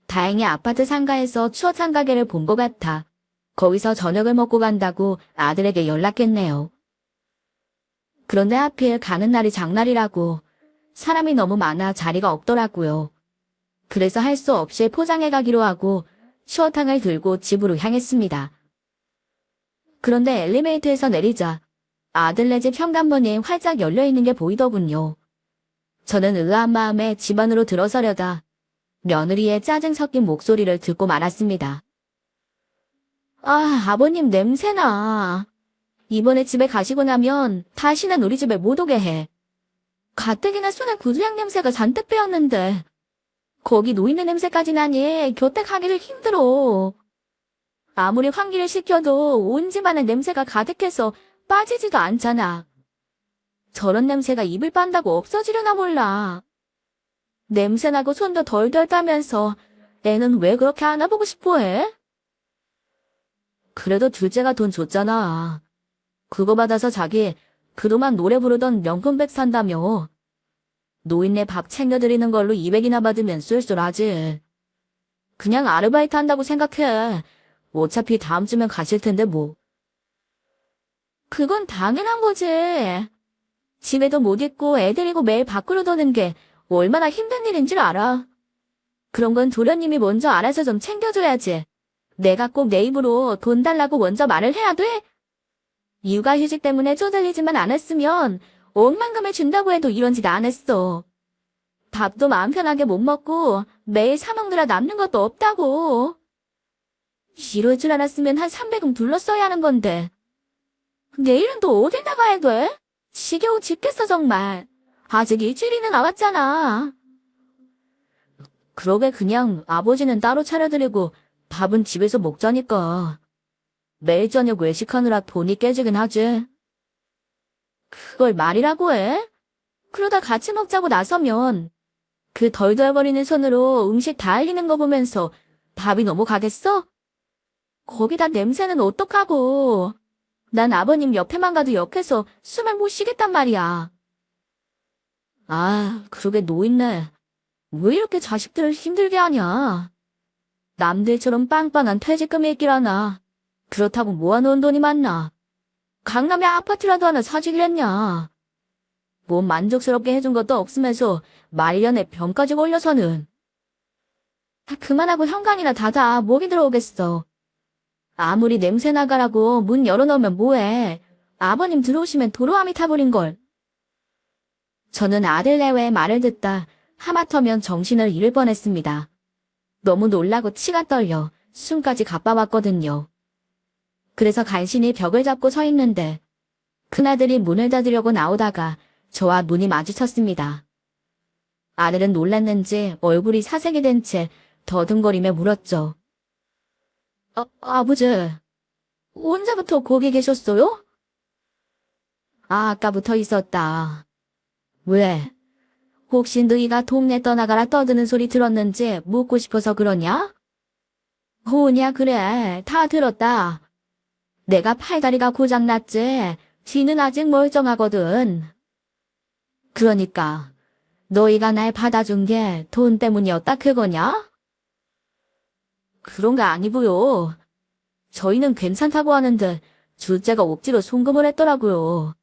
다행히 아파트 상가에서 추어탕 가게를 본 것 같아 거기서 저녁을 먹고 간다고 아들에게 연락했네요. 그런데 하필 가는 날이 장날이라고 사람이 너무 많아 자리가 없더라고요. 그래서 할 수 없이 포장해 가기로 하고 추어탕을 들고 집으로 향했습니다. 그런데 엘리베이터에서 내리자 아들네 집 현관문이 활짝 열려있는 게 보이더군요. 저는 의아한 마음에 집 안으로 들어서려다 며느리의 짜증 섞인 목소리를 듣고 말았습니다. 아, 아버님 냄새나. 이번에 집에 가시고 나면 다시는 우리 집에 못 오게 해. 가뜩이나 손에 구두향 냄새가 잔뜩 배었는데 거기 노인네 냄새까지 나니 곁에 가기를 힘들어. 아무리 환기를 시켜도 온 집안에 냄새가 가득해서 빠지지도 않잖아. 저런 냄새가 입을 빤다고 없어지려나 몰라. 냄새나고 손도 덜덜 따면서 애는 왜 그렇게 안아보고 싶어해? 그래도 둘째가 돈 줬잖아. 그거 받아서 자기 그동안 노래 부르던 명품백 산다며. 노인네 밥 챙겨드리는 걸로 200이나 받으면 쏠쏠하지. 그냥 아르바이트 한다고 생각해. 어차피 다음 주면 가실 텐데 뭐. 그건 당연한 거지. 집에도 못 있고 애 데리고 매일 밖으로 도는 게 얼마나 힘든 일인 줄 알아. 그런 건 도련님이 먼저 알아서 좀 챙겨줘야지. 내가 꼭 내 입으로 돈 달라고 먼저 말을 해야 돼? 육아휴직 때문에 쪼들리지만 않았으면 억만금을 준다고 해도 이런 짓 안 했어. 밥도 마음 편하게 못 먹고 매일 사 먹느라 남는 것도 없다고. 이럴 줄 알았으면 한 300은 불렀어야 하는 건데. 내일은 또 어딜 나가야 돼? 지겨워 죽겠어 정말. 아직 일주일이나 남았잖아. 그러게 그냥 아버지는 따로 차려드리고 밥은 집에서 먹자니까. 매일 저녁 외식하느라 돈이 깨지긴 하지. 그걸 말이라고 해? 그러다 같이 먹자고 나서면 그 덜덜거리는 손으로 음식 다 흘리는 거 보면서 밥이 넘어가겠어? 거기다 냄새는 어떡하고. 난 아버님 옆에만 가도 역해서 숨을 못 쉬겠단 말이야. 아, 그러게 노인네. 왜 이렇게 자식들을 힘들게 하냐. 남들처럼 빵빵한 퇴직금이 있기라나. 그렇다고 모아놓은 돈이 많나. 강남에 아파트라도 하나 사주기랬냐. 뭐 만족스럽게 해준 것도 없으면서 말년에 병까지 걸려서는. 그만하고 현관이나 닫아. 목이 들어오겠어. 아무리 냄새 나가라고 문 열어놓으면 뭐해. 아버님 들어오시면 도로함이 타버린걸. 저는 아들 내외의 말을 듣다 하마터면 정신을 잃을 뻔했습니다. 너무 놀라고 치가 떨려 숨까지 가빠왔거든요. 그래서 간신히 벽을 잡고 서 있는데 큰아들이 문을 닫으려고 나오다가 저와 눈이 마주쳤습니다. 아들은 놀랐는지 얼굴이 사색이 된 채 더듬거리며 물었죠. 아버지, 언제부터 거기 계셨어요? 아까부터 있었다. 왜? 혹시 너희가 동네 떠나가라 떠드는 소리 들었는지 묻고 싶어서 그러냐? 오냐 그래, 다 들었다. 내가 팔다리가 고장났지. 뒤는 아직 멀쩡하거든. 그러니까 너희가 날 받아준 게 돈 때문이었다 그거냐? 그런 거 아니고요. 저희는 괜찮다고 하는데 둘째가 억지로 송금을 했더라고요.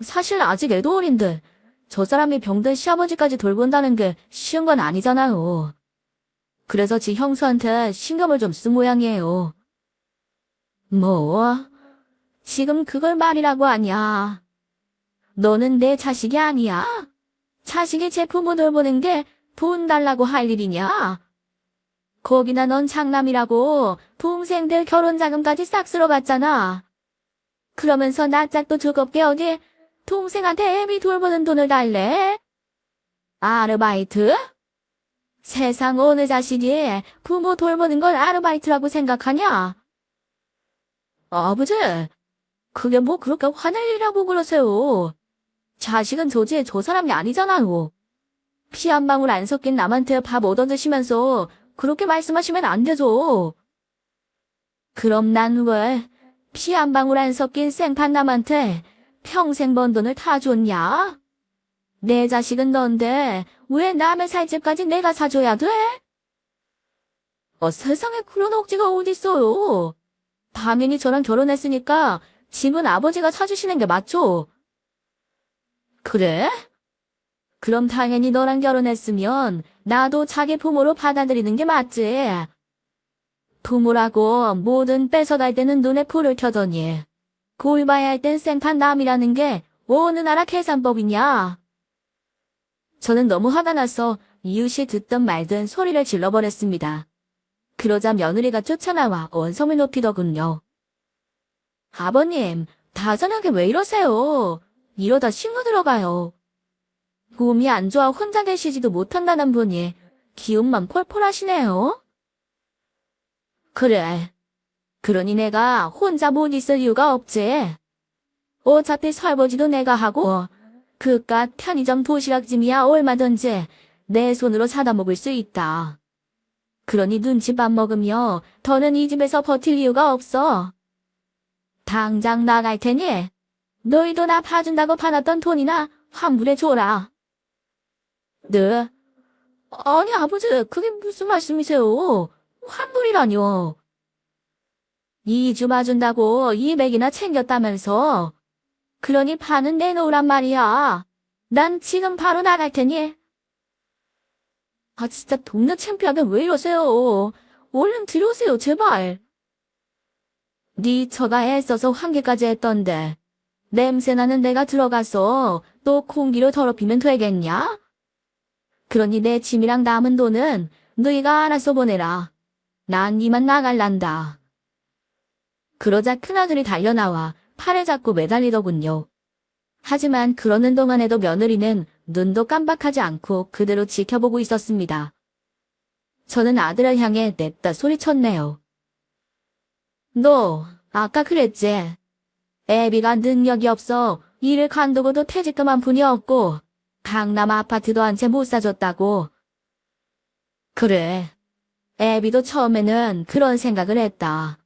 사실 아직 애도 어린데 저 사람이 병든 시아버지까지 돌본다는 게 쉬운 건 아니잖아요. 그래서 지 형수한테 신경을 좀 쓴 모양이에요. 뭐? 지금 그걸 말이라고 하냐? 너는 내 자식이 아니야? 자식이 제 부모 돌보는 게 돈 달라고 할 일이냐? 거기나 넌 장남이라고 동생들 결혼 자금까지 싹 쓸어갔잖아. 그러면서 나 짝도 두껍게 어디 동생한테 애비 돌보는 돈을 달래? 아르바이트? 세상 어느 자식이 부모 돌보는 걸 아르바이트라고 생각하냐? 아버지, 그게 뭐 그렇게 화낼 일이라고 그러세요. 자식은 저지에 저 사람이 아니잖아요. 피 한 방울 안 섞인 남한테 밥 얻어드시면서 그렇게 말씀하시면 안 되죠. 그럼 난 왜 피 한 방울 안 섞인 생판남한테 평생 번 돈을 다 줬냐? 내 자식은 넌데 왜 남의 살 집까지 내가 사줘야 돼? 세상에 그런 억지가 어딨어요. 당연히 저랑 결혼했으니까 집은 아버지가 사주시는 게 맞죠? 그래? 그럼 당연히 너랑 결혼했으면 나도 자기 부모로 받아들이는 게 맞지. 부모라고 뭐든 뺏어갈 때는 눈에 불을 켜더니 골봐야 할 땐 생판 남이라는 게 어느 나라 계산법이냐. 저는 너무 화가 나서 이웃이 듣든 말든 소리를 질러버렸습니다. 그러자 며느리가 쫓아나와 원성을 높이더군요. 아버님, 다전하게 왜 이러세요? 이러다 신고 들어가요. 몸이 안 좋아 혼자 계시지도 못한다는 분이 기운만 폴폴 하시네요. 그래. 그러니 내가 혼자 못 있을 이유가 없지. 어차피 설거지도 내가 하고 그깟 편의점 도시락짐이야 얼마든지 내 손으로 사다 먹을 수 있다. 그러니 눈치밥 먹으며 더는 이 집에서 버틸 이유가 없어. 당장 나갈 테니 너희도 나 봐준다고 받았던 돈이나 환불해 줘라. 네? 아니 아버지 그게 무슨 말씀이세요? 환불이라뇨. 2주 봐준다고 200이나 챙겼다면서. 그러니 반은 내놓으란 말이야. 난 지금 바로 나갈 테니. 아 진짜 동네 창피하게 왜 이러세요. 얼른 들어오세요 제발. 네 처가 애써서 환기까지 했던데 냄새나는 내가 들어가서 또 공기를 더럽히면 되겠냐? 그러니 내 짐이랑 남은 돈은 너희가 알아서 보내라. 난 이만 나갈란다. 그러자 큰아들이 달려나와 팔을 잡고 매달리더군요. 하지만 그러는 동안에도 며느리는 눈도 깜박하지 않고 그대로 지켜보고 있었습니다. 저는 아들을 향해 냅다 소리쳤네요. 너 아까 그랬지? 애비가 능력이 없어 일을 관두고도 퇴직금 한 푼이 없고 강남 아파트도 한 채 못 사줬다고. 그래. 애비도 처음에는 그런 생각을 했다.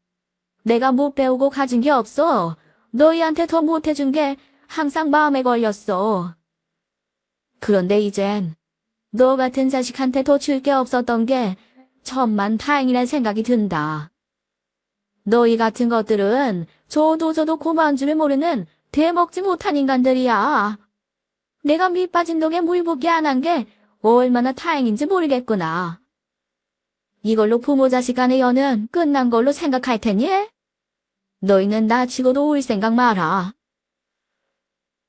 내가 못 배우고 가진 게 없어. 너희한테 더 못해준 게 항상 마음에 걸렸어. 그런데 이젠 너 같은 자식한테 더 줄 게 없었던 게 천만 다행이란 생각이 든다. 너희 같은 것들은 저도 고마운 줄을 모르는 대먹지 못한 인간들이야. 내가 밑 빠진 독에 물 붓기 안 한 게 얼마나 다행인지 모르겠구나. 이걸로 부모 자식 간의 연은 끝난 걸로 생각할 테니? 너희는 나 치고도 올 생각 마라.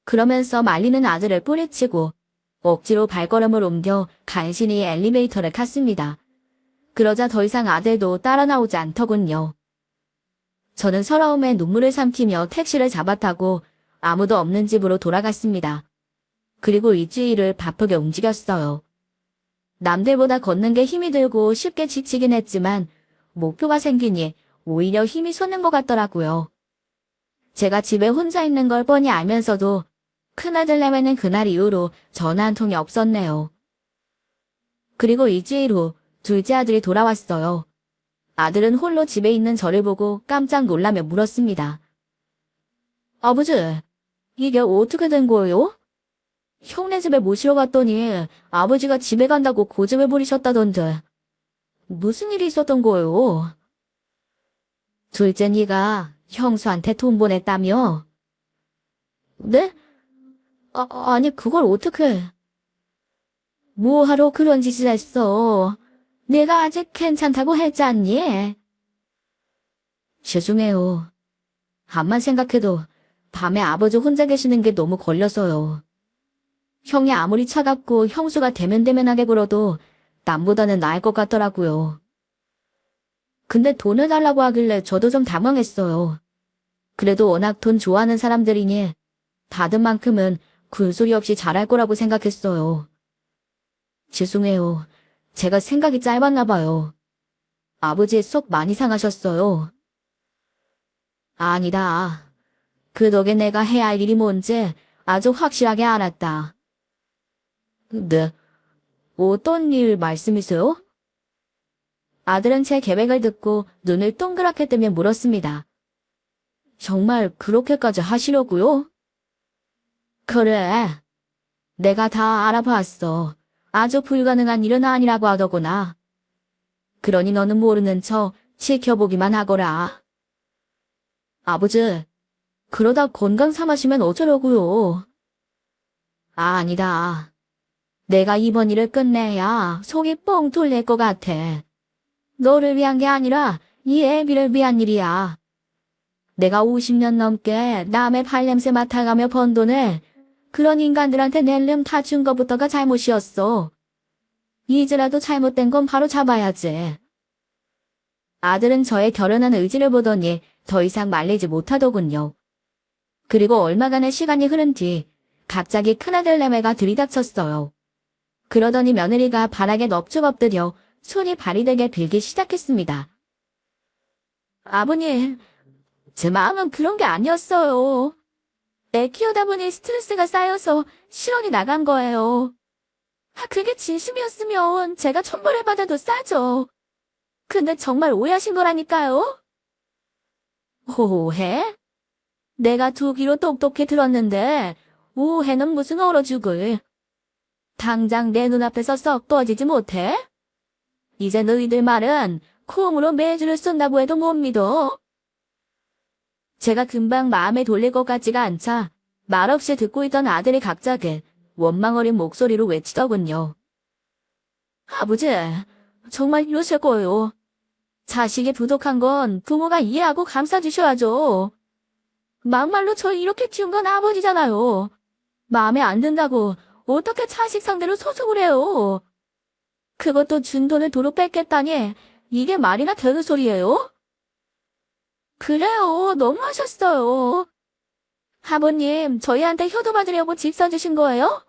그러면서 말리는 아들을 뿌리치고 억지로 발걸음을 옮겨 간신히 엘리베이터를 탔습니다. 그러자 더 이상 아들도 따라 나오지 않더군요. 저는 서러움에 눈물을 삼키며 택시를 잡아타고 아무도 없는 집으로 돌아갔습니다. 그리고 일주일을 바쁘게 움직였어요. 남들보다 걷는 게 힘이 들고 쉽게 지치긴 했지만 목표가 생기니 오히려 힘이 솟는 것 같더라고요. 제가 집에 혼자 있는 걸 뻔히 알면서도 큰아들내외는 그날 이후로 전화 한 통이 없었네요. 그리고 일주일 후 둘째 아들이 돌아왔어요. 아들은 홀로 집에 있는 저를 보고 깜짝 놀라며 물었습니다. 아버지, 이게 어떻게 된 거예요? 형네 집에 모시러 갔더니 아버지가 집에 간다고 고집을 부리셨다던데 무슨 일이 있었던 거예요? 둘째 니가 형수한테 돈 보냈다며? 네? 아니 그걸 어떻게... 뭐하러 그런 짓을 했어? 내가 아직 괜찮다고 했잖니? 죄송해요. 암만 생각해도 밤에 아버지 혼자 계시는 게 너무 걸려서요. 형이 아무리 차갑고 형수가 대면대면하게 굴어도 남보다는 나을 것 같더라고요. 근데 돈을 달라고 하길래 저도 좀 당황했어요. 그래도 워낙 돈 좋아하는 사람들이니 받은 만큼은 굴소리 없이 잘할 거라고 생각했어요. 죄송해요. 제가 생각이 짧았나 봐요. 아버지 속 많이 상하셨어요. 아니다. 그 덕에 내가 해야 할 일이 뭔지 아주 확실하게 알았다. 네. 어떤 일 말씀이세요? 아들은 제 계획을 듣고 눈을 동그랗게 뜨며 물었습니다. 정말 그렇게까지 하시려고요? 그래. 내가 다 알아봤어. 아주 불가능한 일은 아니라고 하더구나. 그러니 너는 모르는 척 지켜보기만 하거라. 아버지, 그러다 건강 상하시면 어쩌려고요? 아니다. 내가 이번 일을 끝내야 속이 뻥 뚫릴 것 같아. 너를 위한 게 아니라 이 애비를 위한 일이야. 내가 50년 넘게 남의 발냄새 맡아가며 번 돈을 그런 인간들한테 낼름 다 준 것부터가 잘못이었어. 이제라도 잘못된 건 바로 잡아야지. 아들은 저의 결혼한 의지를 보더니 더 이상 말리지 못하더군요. 그리고 얼마간의 시간이 흐른 뒤 갑자기 큰아들 내외가 들이닥쳤어요. 그러더니 며느리가 바닥에 넙죽 엎드려 손이 발이 되게 빌기 시작했습니다. 아버님, 제 마음은 그런 게 아니었어요. 애 키우다 보니 스트레스가 쌓여서 실언이 나간 거예요. 그게 진심이었으면 제가 천벌을 받아도 싸죠. 근데 정말 오해하신 거라니까요. 오해? 내가 두 귀로 똑똑히 들었는데 오해는 무슨 얼어 죽을. 당장 내 눈앞에서 썩 꺼지지 못해? 이제 너희들 말은 콩으로 매주를 쏜다고 해도 못 믿어. 제가 금방 마음에 돌릴 것 같지가 않자 말없이 듣고 있던 아들이 갑자기 원망 어린 목소리로 외치더군요. 아버지, 정말 이러실 거예요. 자식이 부족한 건 부모가 이해하고 감싸주셔야죠. 막말로 저 이렇게 키운 건 아버지잖아요. 마음에 안 든다고 어떻게 자식 상대로 소송을 해요. 그것도 준 돈을 도로 뺏겠다니 이게 말이나 되는 소리예요? 그래요, 너무하셨어요. 아버님, 저희한테 효도 받으려고 집 사주신 거예요?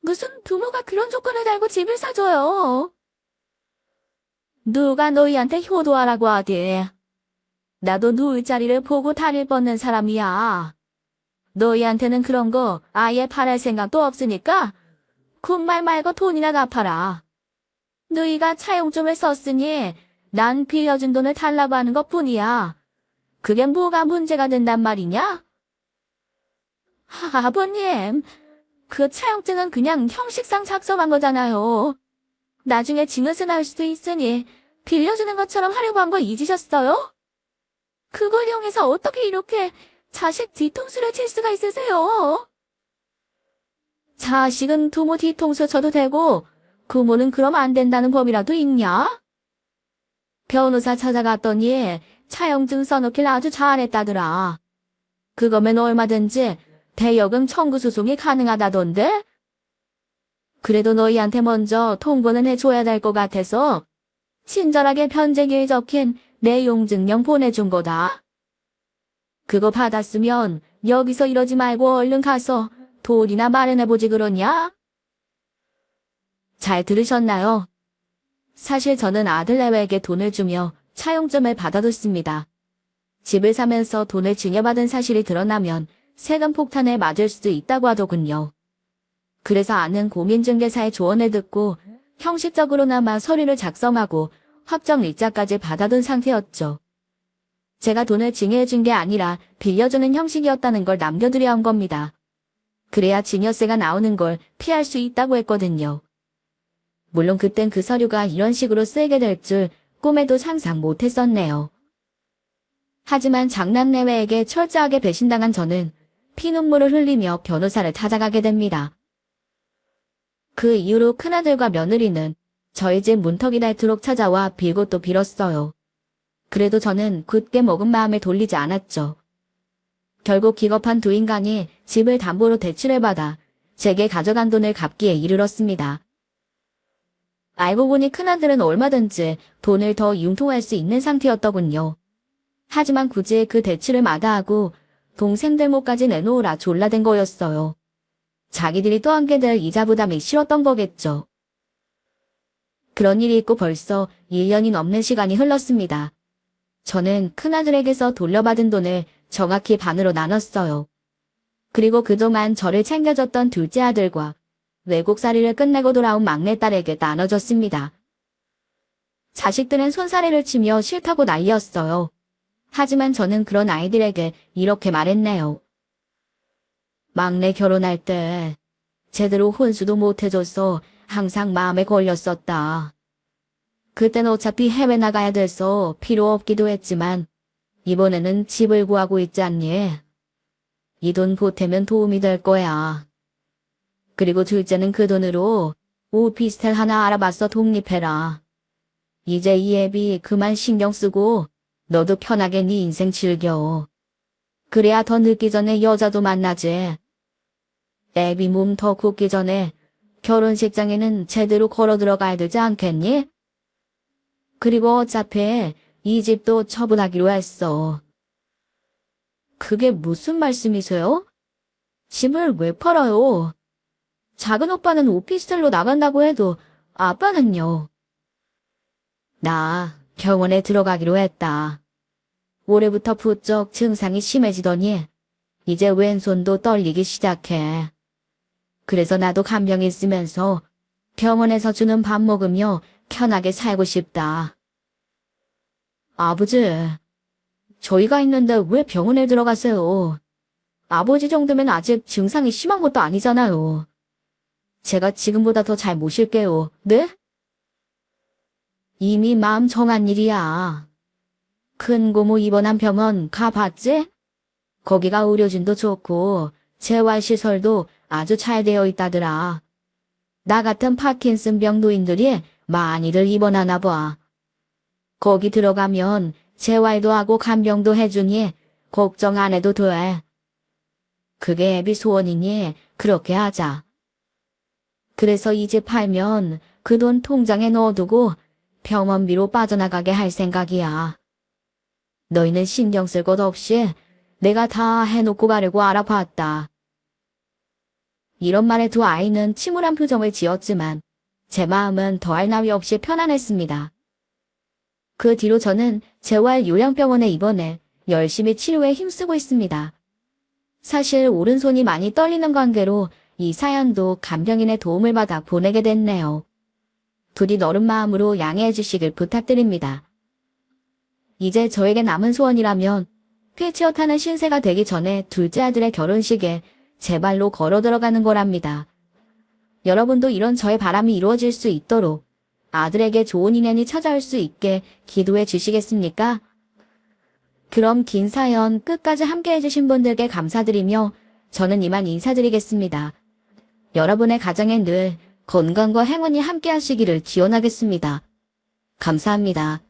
무슨 부모가 그런 조건을 달고 집을 사줘요. 누가 너희한테 효도하라고 하디. 나도 누울 자리를 보고 다릴 뻗는 사람이야. 너희한테는 그런 거 아예 바랄 생각도 없으니까 군말 말고 돈이나 갚아라. 너희가 차용점을 썼으니 난 빌려준 돈을 달라고 하는 것뿐이야. 그게 뭐가 문제가 된단 말이냐? 아버님, 그 차용증은 그냥 형식상 작성한 거잖아요. 나중에 징역을 날 수도 있으니 빌려주는 것처럼 하려고 한 거 잊으셨어요? 그걸 이용해서 어떻게 이렇게 자식 뒤통수를 칠 수가 있으세요? 자식은 부모 뒤통수 쳐도 되고 부모는 그럼 안 된다는 법이라도 있냐? 변호사 찾아갔더니 차용증 써놓길 아주 잘했다더라. 그거면 얼마든지 대여금 청구 소송이 가능하다던데? 그래도 너희한테 먼저 통보는 해줘야 될 것 같아서 친절하게 편지기에 적힌 내용 증명 보내준 거다. 그거 받았으면 여기서 이러지 말고 얼른 가서 돈이나 마련해보지 그러냐? 잘 들으셨나요? 사실 저는 아들 내외에게 돈을 주며 차용증을 받아뒀습니다. 집을 사면서 돈을 증여받은 사실이 드러나면 세금 폭탄에 맞을 수도 있다고 하더군요. 그래서 아는 공인중개사의 조언을 듣고 형식적으로나마 서류를 작성하고 확정 일자까지 받아둔 상태였죠. 제가 돈을 증여해준 게 아니라 빌려주는 형식이었다는 걸 남겨드려야 한 겁니다. 그래야 증여세가 나오는 걸 피할 수 있다고 했거든요. 물론 그땐 그 서류가 이런 식으로 쓰이게 될 줄 꿈에도 상상 못했었네요. 하지만 장남 내외에게 철저하게 배신당한 저는 피눈물을 흘리며 변호사를 찾아가게 됩니다. 그 이후로 큰아들과 며느리는 저희 집 문턱이 닳도록 찾아와 빌고 또 빌었어요. 그래도 저는 굳게 먹은 마음에 돌리지 않았죠. 결국 기겁한 두 인간이 집을 담보로 대출을 받아 제게 가져간 돈을 갚기에 이르렀습니다. 알고 보니 큰아들은 얼마든지 돈을 더 융통할 수 있는 상태였더군요. 하지만 굳이 그 대출을 마다하고 동생들 몫까지 내놓으라 졸라댄 거였어요. 자기들이 떠안게 될 이자 부담이 싫었던 거겠죠. 그런 일이 있고 벌써 1년이 넘는 시간이 흘렀습니다. 저는 큰아들에게서 돌려받은 돈을 정확히 반으로 나눴어요. 그리고 그동안 저를 챙겨줬던 둘째 아들과 외국살이를 끝내고 돌아온 막내딸에게 나눠줬습니다. 자식들은 손사래를 치며 싫다고 난리였어요. 하지만 저는 그런 아이들에게 이렇게 말했네요. 막내 결혼할 때 제대로 혼수도 못 해줘서 항상 마음에 걸렸었다. 그땐 어차피 해외 나가야 돼서 필요 없기도 했지만 이번에는 집을 구하고 있지 않니? 이 돈 보태면 도움이 될 거야. 그리고 둘째는 그 돈으로 오피스텔 하나 알아봐서 독립해라. 이제 이 애비 그만 신경 쓰고 너도 편하게 네 인생 즐겨. 그래야 더 늦기 전에 여자도 만나지. 애비 몸 더 굳기 전에 결혼식장에는 제대로 걸어 들어가야 되지 않겠니? 그리고 어차피 이 집도 처분하기로 했어. 그게 무슨 말씀이세요? 집을 왜 팔아요? 작은 오빠는 오피스텔로 나간다고 해도 아빠는요? 나 병원에 들어가기로 했다. 올해부터 부쩍 증상이 심해지더니 이제 왼손도 떨리기 시작해. 그래서 나도 간병 있으면서 병원에서 주는 밥 먹으며 편하게 살고 싶다. 아버지, 저희가 있는데 왜 병원에 들어가세요? 아버지 정도면 아직 증상이 심한 것도 아니잖아요. 제가 지금보다 더 잘 모실게요. 네? 이미 마음 정한 일이야. 큰 고모 입원한 병원 가봤지? 거기가 의료진도 좋고 재활시설도 아주 잘 되어 있다더라. 나 같은 파킨슨병 노인들이 많이들 입원하나 봐. 거기 들어가면 재활도 하고 간병도 해주니 걱정 안 해도 돼. 그게 애비 소원이니 그렇게 하자. 그래서 이 집 팔면 그 돈 통장에 넣어두고 병원비로 빠져나가게 할 생각이야. 너희는 신경 쓸 것 없이 내가 다 해놓고 가려고 알아봤다. 이런 말에 두 아이는 침울한 표정을 지었지만 제 마음은 더할 나위 없이 편안했습니다. 그 뒤로 저는 재활 요양병원에 입원해 열심히 치료에 힘쓰고 있습니다. 사실 오른손이 많이 떨리는 관계로 이 사연도 간병인의 도움을 받아 보내게 됐네요. 부디 너른 마음으로 양해해 주시길 부탁드립니다. 이제 저에게 남은 소원이라면 휠체어 타는 신세가 되기 전에 둘째 아들의 결혼식에 제 발로 걸어 들어가는 거랍니다. 여러분도 이런 저의 바람이 이루어질 수 있도록 아들에게 좋은 인연이 찾아올 수 있게 기도해 주시겠습니까? 그럼 긴 사연 끝까지 함께 해주신 분들께 감사드리며 저는 이만 인사드리겠습니다. 여러분의 가정에 늘 건강과 행운이 함께 하시기를 기원하겠습니다. 감사합니다.